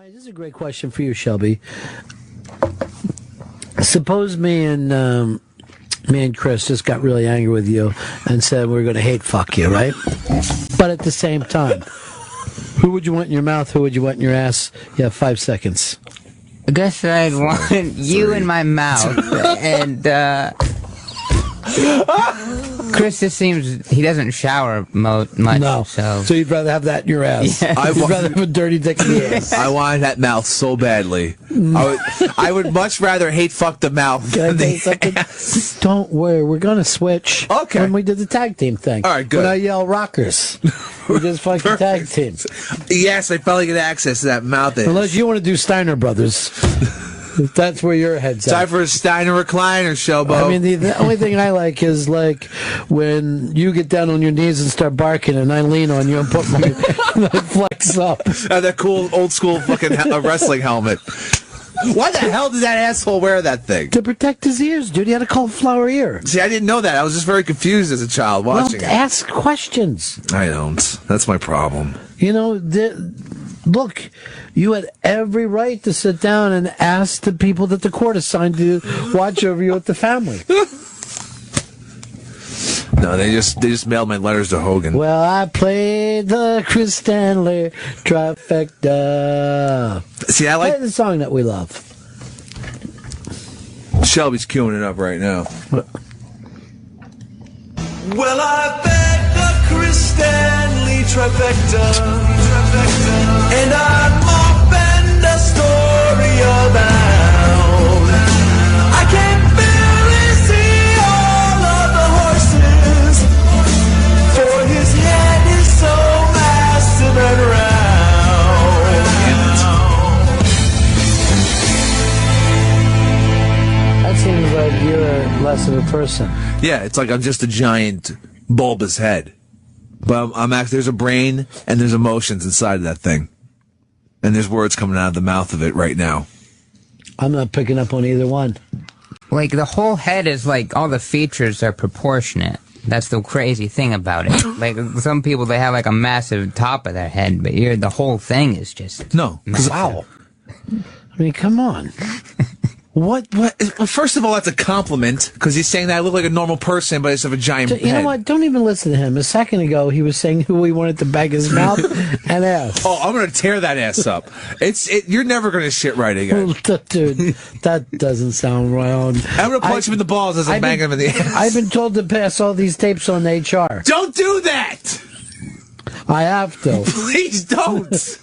right, this is a great question for you, Shelby. Suppose me and Chris just got really angry with you and said we're going to hate fuck you, right? But at the same time, who would you want in your mouth? Who would you want in your ass? You have 5 seconds. I guess I'd want you in my mouth, and Chris just seems he doesn't shower much. No, so you'd rather have that in your ass. Yeah. You'd rather have a dirty dick in the ass. I wanted that mouth so badly. I would much rather hate fuck the mouth than the ass. Don't worry, we're gonna switch. Okay. When we did the tag team thing. All right, good. When I yell rockers, we just fucking tag team. Yes, I finally get access to that mouth. Unless you want to do Steiner Brothers. If that's where your head's at. Time for a Steiner recliner, Shelbo. I mean, the only thing I like is like when you get down on your knees and start barking, and I lean on you and put my flex up. That cool old school fucking wrestling helmet. Why the hell did that asshole wear that thing? To protect his ears, dude. He had a cauliflower ear. See, I didn't know that. I was just very confused as a child watching it. Ask questions. I don't. That's my problem. You know, look, you had every right to sit down and ask the people that the court assigned to watch over you at the family. No, they just mailed my letters to Hogan. Well, I played the Chris Stanley Trifecta. See, I like the song that we love. Shelby's queuing it up right now. Well, I bet the Chris Stanley Trifecta, and I'm off and a story about. I can barely see all of the horses, for his head is so massive and round. That seems like you're less of a person. Yeah, it's like I'm just a giant bulbous head. But I'm actually, there's a brain and there's emotions inside of that thing. And there's words coming out of the mouth of it right now. I'm not picking up on either one. like the whole head is like all the features are proportionate. That's the crazy thing about it. Like some people, they have like a massive top of their head, but the whole thing is just no. Wow. I mean, come on. What? Well, first of all, that's a compliment, because he's saying that I look like a normal person, but I just have a giant head. You know what? Don't even listen to him. A second ago, he was saying who he wanted to bag his mouth and ass. Oh, I'm going to tear that ass up. You're never going to shit right again. Dude, that doesn't sound right. I'm going to punch him in the balls as I'm banging him in the ass. I've been told to pass all these tapes on to HR. Don't do that! I have to. Please don't!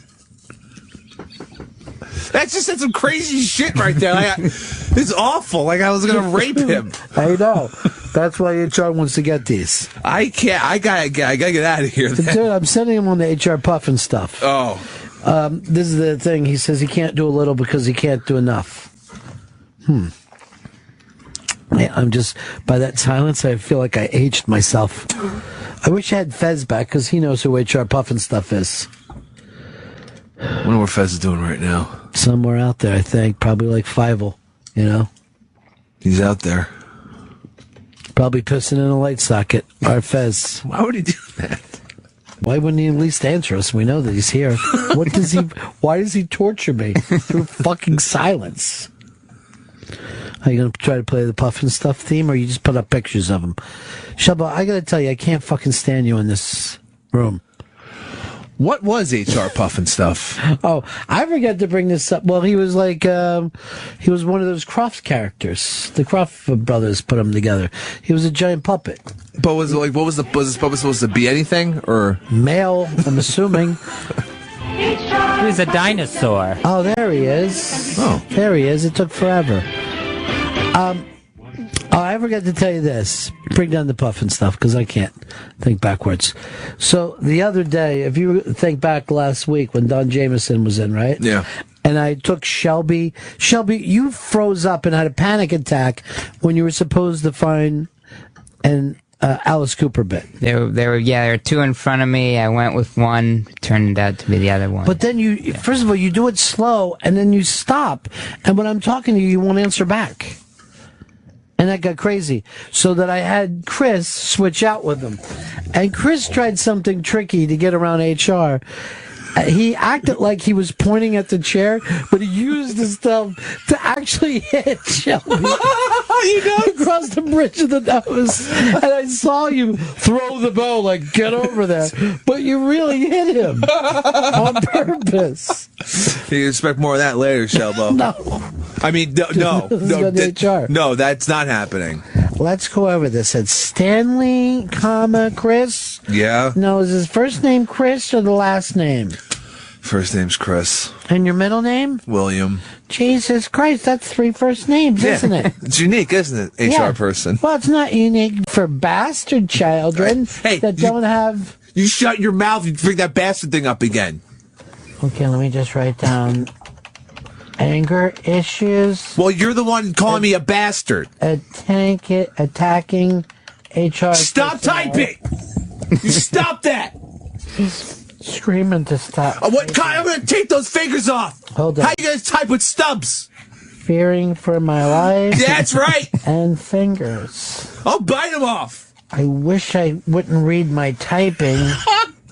That's some crazy shit right there. It's awful. Like I was going to rape him. I know. That's why HR wants to get these. I can't. I gotta get out of here. Dude, I'm sending him on the HR puff and stuff. Oh. This is the thing. He says he can't do a little because he can't do enough. I'm just, by that silence, I feel like I aged myself. I wish I had Fez back, because he knows who HR puff and stuff is. I wonder what Fez is doing right now. Somewhere out there, I think. Probably like Fievel, you know? He's out there. Probably pissing in a light socket. Our Fez. Why would he do that? Why wouldn't he at least answer us? We know that he's here. Why does he torture me through fucking silence? Are you going to try to play the Puff and Stuff theme, or you just put up pictures of him? Shelb, I got to tell you, I can't fucking stand you in this room. What was HR Puff and Stuff? Oh, I forgot to bring this up. Well, he was like, he was one of those Croft characters. The Croft brothers put him together. He was a giant puppet. But was it like, was this puppet supposed to be anything, or? Male, I'm assuming. He was a dinosaur. Oh, there he is. Oh. There he is. It took forever. I forgot to tell you this. Bring down the Puff and Stuff, because I can't think backwards. So the other day, if you think back last week when Don Jameson was in, right? Yeah. And I took Shelby. Shelby, you froze up and had a panic attack when you were supposed to find an Alice Cooper bit. There were two in front of me. I went with one. Turned out to be the other one. But then first of all, you do it slow, and then you stop. And when I'm talking to you, you won't answer back. And that got crazy. So that I had Chris switch out with him. And Chris tried something tricky to get around HR. He acted like he was pointing at the chair, but he used his thumb to actually hit Shelby across the bridge of the nose. And I saw you throw the bow, like, get over there. But you really hit him on purpose. You expect more of that later, Shelbo. No. I mean, no, that's not happening. Let's go over this. It's Stanley, Chris. Yeah. No, is his first name Chris or the last name? First name's Chris. And your middle name? William. Jesus Christ, that's 3 first names, isn't it? It's unique, isn't it, HR person? Well, it's not unique for bastard children that don't have... You shut your mouth, you bring that bastard thing up again. Okay, let me just write down anger issues. Well, you're the one calling me a bastard. Attacking HR. Stop typing! You stop that! Screaming to stop. I'm going to take those fingers off. Hold on. How you guys type with stubs? Fearing for my life. That's right. And fingers. I'll bite them off. I wish I wouldn't read my typing.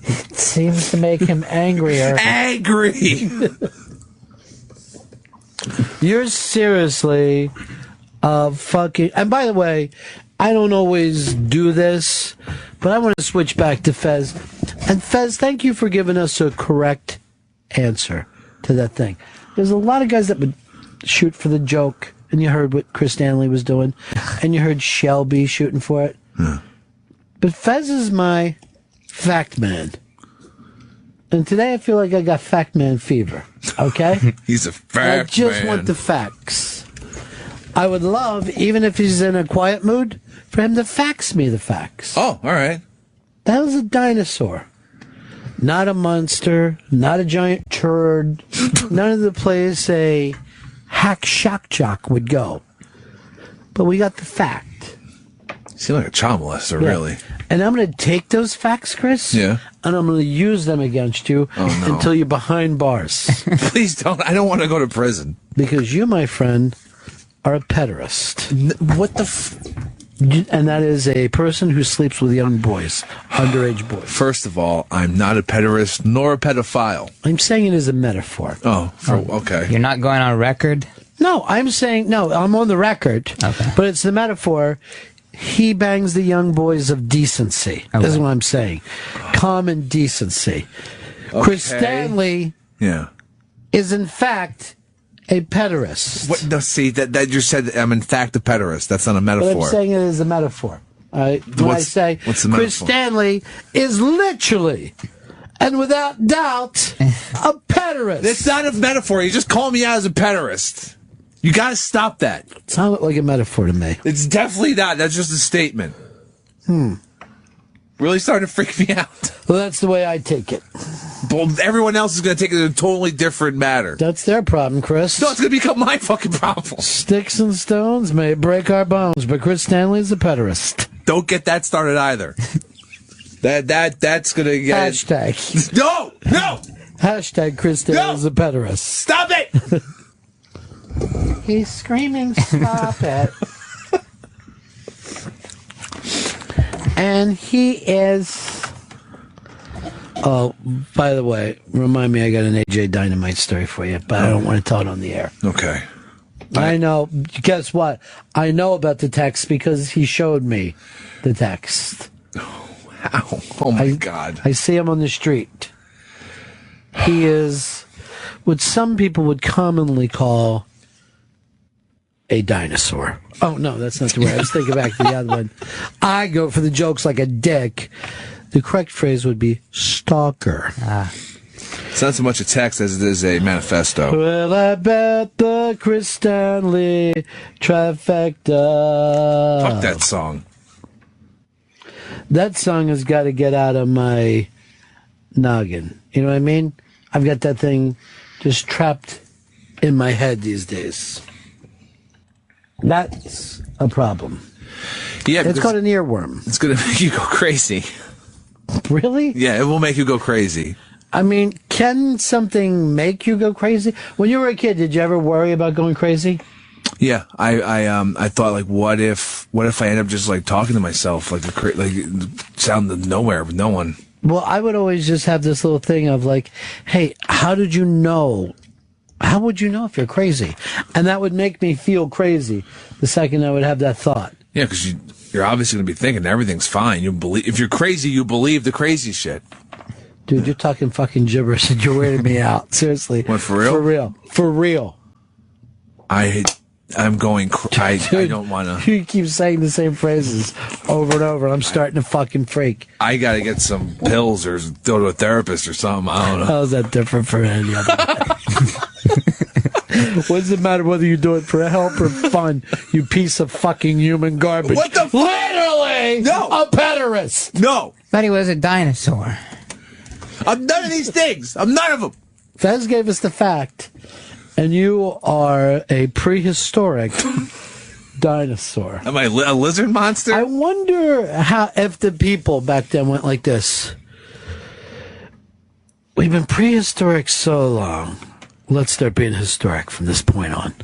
It seems to make him angrier. Angry. You're seriously fucking... And by the way, I don't always do this, but I want to switch back to Fez. And Fez, thank you for giving us a correct answer to that thing. There's a lot of guys that would shoot for the joke, and you heard what Chris Stanley was doing, and you heard Shelby shooting for it. But Fez is my fact man. And today I feel like I got fact man fever, okay? He's a fact man. I just want the facts. I would love, even if he's in a quiet mood, for him to fax me the facts. Oh, all right. That was a dinosaur. Not a monster, not a giant turd. None of the place a hack shock jock would go. But we got the fact. You seem like a child molester, really. And I'm going to take those facts, Chris. Yeah. And I'm going to use them against you until you're behind bars. Please don't. I don't want to go to prison. Because you, my friend, are a pederast. What the And that is a person who sleeps with young boys, underage boys. First of all, I'm not a pederast nor a pedophile. I'm saying it as a metaphor. Okay. You're not going on record? No, I'm saying, no, I'm on the record. Okay. But it's the metaphor. He bangs the young boys of decency. Okay. This is what I'm saying. Common decency. Okay. Chris Stanley is, in fact, a pederast. What? No, see, that you said I'm in fact a pederast. That's not a metaphor. But I'm saying it as a metaphor. When I say what's the Chris metaphor? Stanley is literally and without doubt a pederast. It's not a metaphor. You just call me out as a pederast. You got to stop that. It sounded like a metaphor to me. It's definitely not. That's just a statement. Really starting to freak me out. Well, that's the way I take it. Well, everyone else is going to take it in a totally different matter. That's their problem, Chris. No, it's going to become my fucking problem. Sticks and stones may break our bones, but Chris Stanley's a pederast. Don't get that started either. That's going to get... Hashtag. No! Hashtag Chris Stanley's a pederast. Stop it! He's screaming, stop it. And he is... Oh, by the way, remind me, I got an AJ Dynamite story for you, but I don't want to tell it on the air. Okay. I know. Guess what? I know about the text because he showed me the text. Ow. Oh, my God. I see him on the street. He is what some people would commonly call a dinosaur. Oh, no, that's not the word. I was thinking back to the other one. I go for the jokes like a dick. The correct phrase would be stalker. It's not so much a text as it is a manifesto. Well, I bet the Chris Stanley Trifecta. Fuck that song. That song has got to get out of my noggin. You know what I mean? I've got that thing just trapped in my head these days. That's a problem. Yeah, it's called an earworm. It's going to make you go crazy. Really? Yeah, it will make you go crazy. I mean, can something make you go crazy? When you were a kid, did you ever worry about going crazy? Yeah, I thought, like, what if I end up just like talking to myself like sound of nowhere with no one? Well, I would always just have this little thing of like, hey, how did you know? How would you know if you're crazy? And that would make me feel crazy the second I would have that thought. Yeah, because you're obviously going to be thinking everything's fine. If you're crazy, you believe the crazy shit. Dude, you're talking fucking gibberish and you're weirding me out. Seriously. What, for real? For real. For real. I'm going. I don't want to. You keep saying the same phrases over and over, and I'm starting to fucking freak. I got to get some pills or go to a therapist or something. I don't know. How's that different from any other way? What does it matter whether you do it for help or fun, you piece of fucking human garbage? What the Literally! No! A pederast! No! Thought he was a dinosaur. I'm none of these things. I'm none of them. Fez gave us the fact, and you are a prehistoric dinosaur. Am I a lizard monster? I wonder if the people back then went like this. We've been prehistoric so long. Let's start being historic from this point on.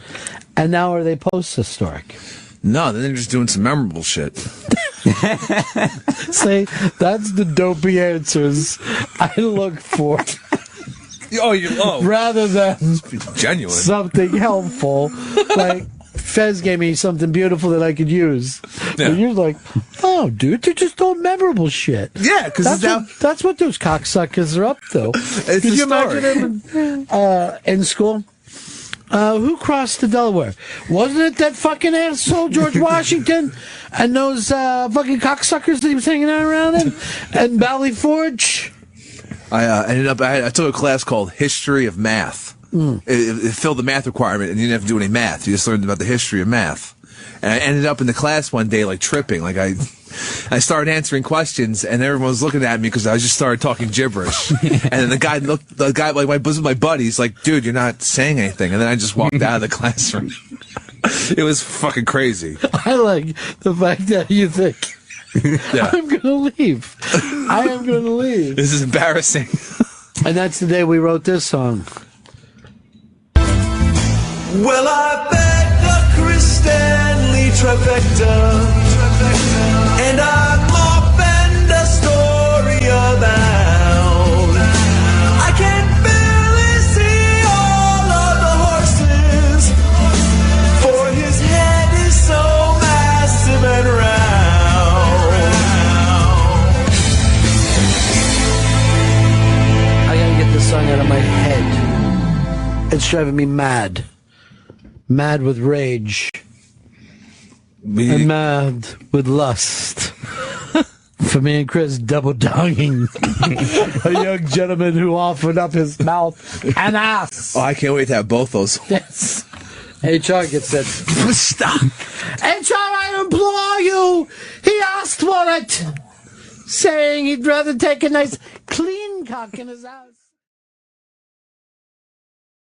And now are they post-historic? No, they're just doing some memorable shit. See, that's the dopey answers I look for. Rather than genuine. something helpful. Like, Fez gave me something beautiful that I could use. Yeah. And you're like, oh, dude, they're just all memorable shit. Yeah, because that's what those cocksuckers are up to. It's Could a you story. imagine them in school? Who crossed the Delaware? Wasn't it that fucking asshole George Washington and those fucking cocksuckers that he was hanging out around in? And Valley Forge? I took a class called History of Math. It filled the math requirement, and you didn't have to do any math. You just learned about the history of math. And I ended up in the class one day, like, tripping. Like, I started answering questions, and everyone was looking at me because I just started talking gibberish. And then the guy, like, my buddy's like, dude, you're not saying anything. And then I just walked out of the classroom. It was fucking crazy. I like the fact that you think, Yeah. I'm going to leave. I am going to leave. This is embarrassing. And that's the day we wrote this song. Well, I bet the Chris Stanley trifecta, and I'm off and a story abound. I can barely see all of the horses, for his head is so massive and round. I gotta get this song out of my head. It's driving me mad. Mad with rage. And mad with lust. For me and Chris, double donging. A young gentleman who offered up his mouth and ass. Oh, I can't wait to have both those. Yes. HR gets it. Stop. HR, I implore you. He asked for it. Saying he'd rather take a nice clean cock in his house.